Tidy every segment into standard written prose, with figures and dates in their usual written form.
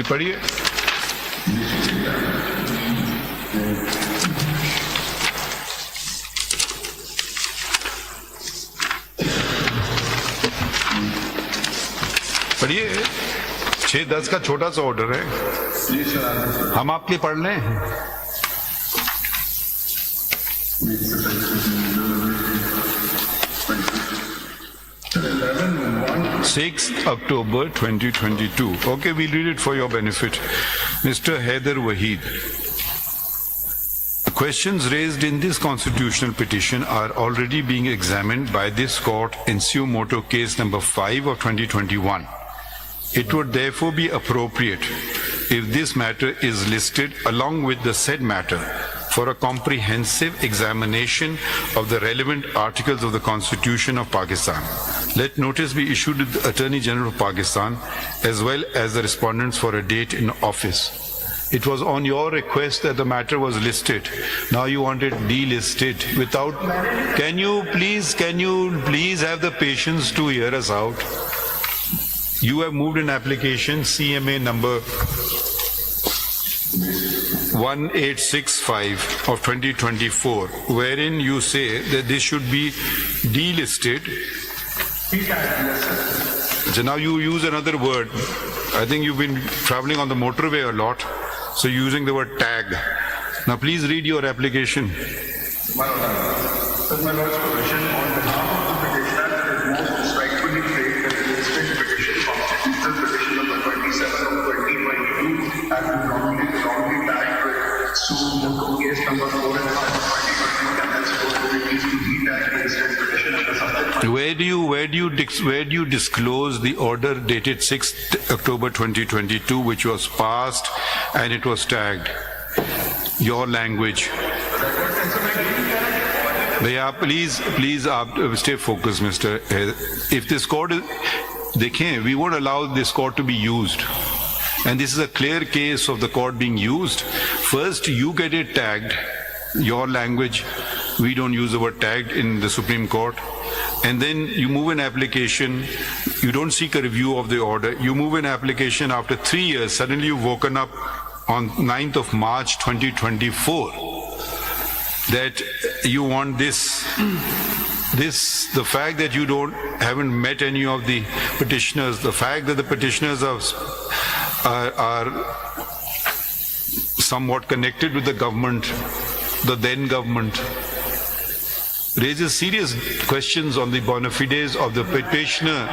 पढ़िए। पढ़िए, 6-10 का छोटा सा ऑर्डर है, हम आपके लिए पढ़ लें। 6th October 2022. Okay, we'll read it for your benefit. Mr. Haider Waheed. The questions raised in this constitutional petition are already being examined by this court in suo motu case number 5 of 2021. It would therefore be appropriate if this matter is listed along with the said matter for a comprehensive examination of the relevant articles of the Constitution of Pakistan. Let notice be issued to the Attorney General of Pakistan as well as the respondents for a date in office. It was on your request that the matter was listed. Now you want it delisted without... Can you please have the patience to hear us out? You have moved an application CMA number 1865 of 2024, wherein you say that this should be delisted. So now you use another word. I think you've been traveling on the motorway a lot, so you're using the word tag. Now please read your application. My Lord's permission, on behalf of the petitioner, it is most respectfully prayed that the listed petition, constitutional petition number 27 of 2022, has been wrongly tagged with case number 4 and 5 of 2020, and henceforth will be pleased to re-tag the listed petition as a subject. Where do you disclose the order dated 6th October 2022, which was passed and it was tagged? Your language. भैया please stay focused, Mr. If this court we won't allow this court to be used, and this is a clear case of the court being used. First you get it tagged, your language. We don't use the word tagged in the Supreme Court. And then you move an application, you don't seek a review of the order, you move an application after 3 years, suddenly you've woken up on 9th of March 2024 that you want this, the fact that you haven't met any of the petitioners, the fact that the petitioners are somewhat connected with the government, the then government, raises serious questions on the bona fides of the petitioner.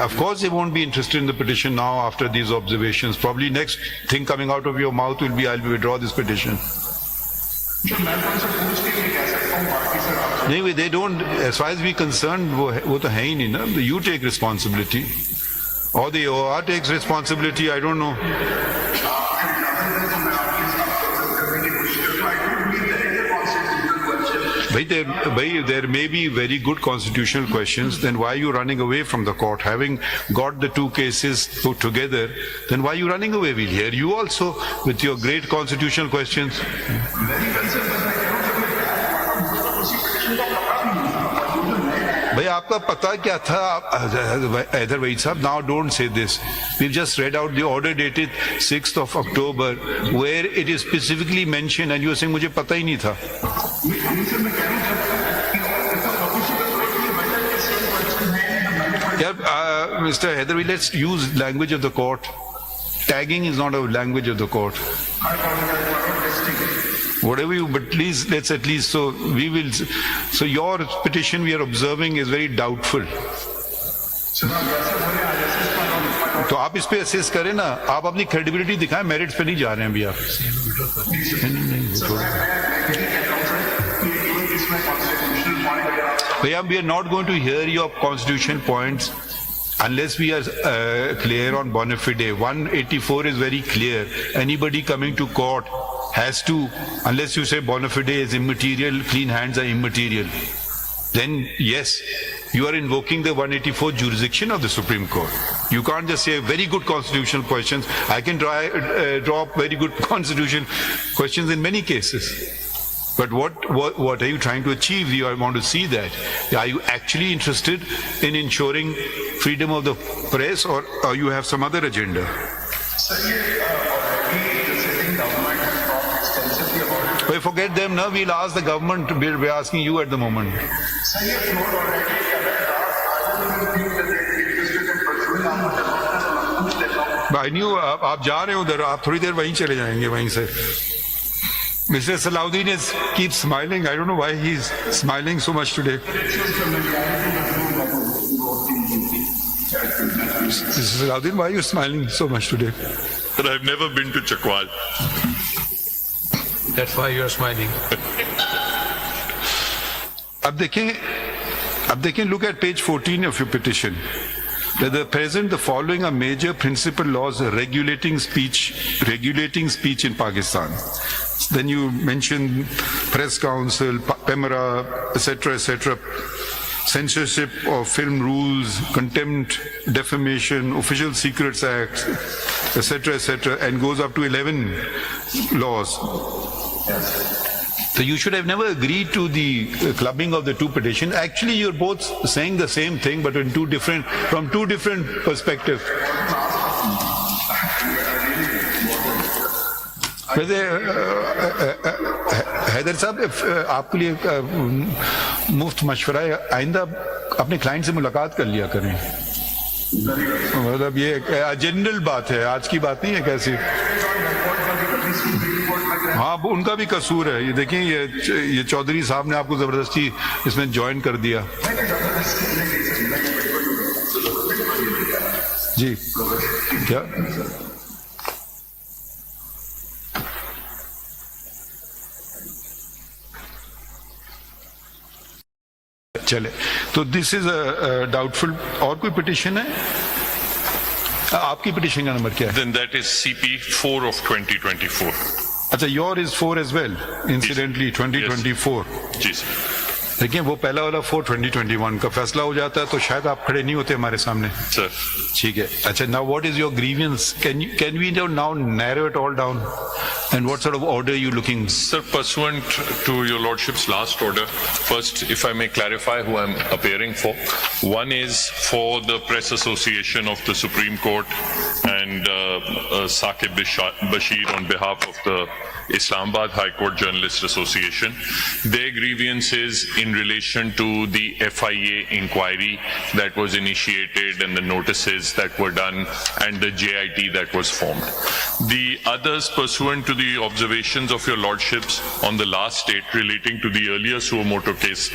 Of course they won't be interested in the petition now after these observations. Probably next thing coming out of your mouth will be, I'll withdraw this petition. No, they don't, as far as we're concerned, वो तो है ही नहीं ना. You take responsibility. Or the OR takes responsibility, I don't know. There may be very good constitutional questions, then why are you running away from the court? Having got the two cases put together, then why are you running away? We'll hear you also with your great constitutional questions. आपका पता क्या था? Haider Waheed साहब, now don't say this. We've just read out the order dated 6th of October where it is specifically mentioned and you are saying मुझे पता ही नहीं था. Mr. Haider Waheed, let's use language of the court. Tagging is not a language of the court. Whatever you, but please, let's at least, so your petition we are observing is very doubtful. तो आप इस पे assess करें ना, आप अपनी credibility दिखाएं, merits पे नहीं जा रहे हैं अभी आप. भैया, we are not going to hear your constitutional points unless we are clear on bona fide. 184 is very clear. Anybody coming to court has to, unless you say bona fide is immaterial, clean hands are immaterial, then yes, you are invoking the 184 jurisdiction of the Supreme Court. You can't just say very good constitutional questions. I can draw up very good constitutional questions in many cases. But what are you trying to achieve? I want to see that. Are you actually interested in ensuring freedom of the press, or you have some other agenda? Sir, already the sitting government has talked extensively about it. Well, forget them now. We'll ask the government. We're asking you at the moment. Sir, ये floor already कर रहा है. I don't think that they're interested in pursuing our development और पूछ लेता हूँ. I knew आप जा रहे हो उधर, आप थोड़ी देर वहीं चले जाएंगे वहीं से. Mr. Salahuddin keeps smiling. I don't know why he's smiling so much today. Mr. Salahuddin, why are you smiling so much today? But I've never been to Chakwal. That's why you're smiling. अब देखें, look at page 14 of your petition. That the present, the following are major principal laws regulating speech in Pakistan. Then you mention Press Council, PEMRA, etc., censorship of film rules, contempt, defamation, Official Secrets Act, etc., and goes up to 11 laws. So you should have never agreed to the clubbing of the two petitions. Actually, you're both saying the same thing, but from two different perspectives. वैसे हैदर साहब, आपके लिए मुफ्त मशवरा है, आइंदा अपने client से मुलाकात कर लिया करें. मतलब ये जनरल बात है, आज की बात नहीं है कैसी. हाँ, उनका भी कसूर है. ये देखें, ये चौधरी साहब ने आपको जबरदस्ती इसमें ज्वाइन कर दिया. जी क्या चले. तो दिस इज डाउटफुल. और कोई पिटिशन है? आपकी पिटिशन का नंबर क्या है? Then that is CP 4 of 2024. अच्छा, your is 4 as well, incidentally 2024. जी सर. देखिए, वो पहला वाला 4 2021 का फैसला हो जाता है तो शायद आप खड़े नहीं होते हमारे सामने. Sir. ठीक है. अच्छा, now what is your grievance? Can we now narrow it all down? And what sort of order are you looking? Sir, pursuant to your lordship's last order, first, if I may clarify who I'm appearing for. One is for the Press Association of the Supreme Court and Saqib Bashir on behalf of the Islamabad High Court Journalist Association. Their grievance is in relation to the FIA inquiry that was initiated and the notices that were done and the JIT that was formed. The others, pursuant to the observations of your lordships on the last date relating to the earlier suo motu case